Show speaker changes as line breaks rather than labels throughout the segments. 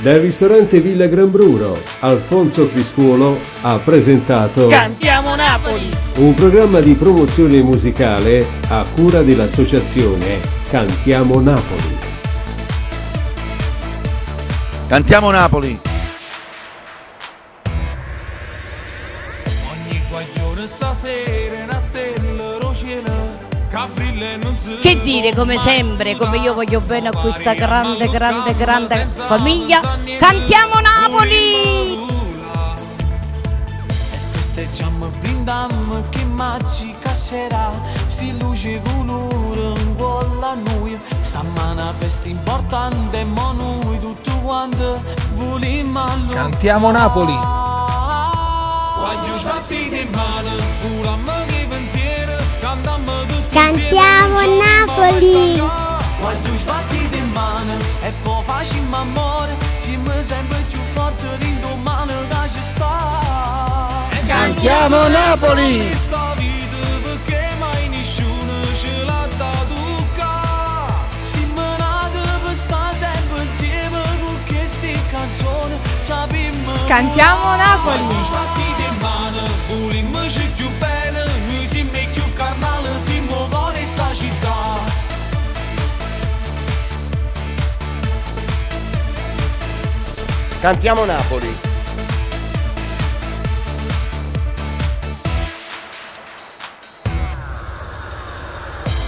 Dal ristorante Villa Gran Bruno, Alfonso Crispuolo ha presentato
Cantiamo Napoli!
Un programma di promozione musicale a cura dell'associazione Cantiamo Napoli.
Cantiamo Napoli!
Ogni guaglione stasera una stella rociela.
Che dire, come sempre, come io voglio bene a questa grande famiglia, Cantiamo Napoli!
E festeggiamo, brindiamo che magica sera, sti luce colore in quella noi, stamane una festa importante, ma noi tutti quanti vogliamo allora.
Cantiamo Napoli!
Voglio sbattiti in mano, curammo che pensiero, cantammo tutti
Cantiamo Napoli!
Quando sbattite in mano e poi facciamo amore, siamo sempre più forti l'indomani che ci sta.
Cantiamo Napoli!
Sta vita perché mai nessuno ce l'ha dato qua. Siamo nati per stare sempre insieme con queste canzoni, sappiamo.
Cantiamo Napoli!
Quando sbattite in mano, volimmo più bene, noi siamo più carnali, siamo cuore sta città.
Cantiamo Napoli!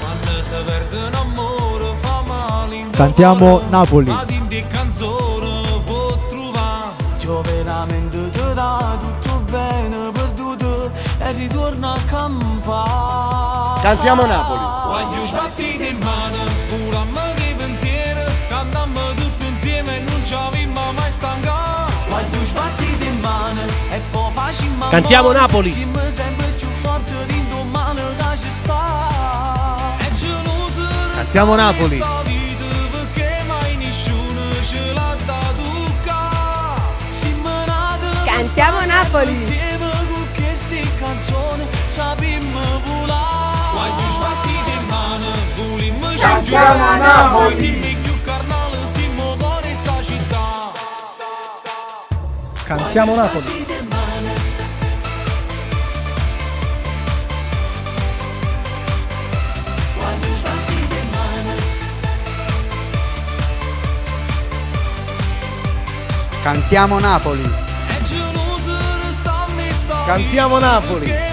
Quando si perde un amore fa male.
Cantiamo Napoli!
Ma di canzone può trovare. Io veramente ti dà tutto bene perduto e ritorno a campare.
Cantiamo Napoli!
Voglio sbattite in mano, curammo che pensiero, cantammo tutti insieme e non ci avevamo mai stancato. Voglio sbattite in mano e poi facciamo
Cantiamo Napoli!
siamo sempre più forti l'indomani che ci sta. E geloso
Cantiamo Napoli!
sta vita perché mai nessuno ce l'ha dato qua. Siamo nati per
Cantiamo
stare
Napoli!
insieme con queste canzoni, sappiamo volare. Voglio sbattite in mano, volimmo
Cantiamo Napoli!
siamo più carnali, siamo cuore sta città.
Cantiamo Napoli! Cantiamo Napoli!
E geloso resta a me sta
Cantiamo
vita
Napoli!
perché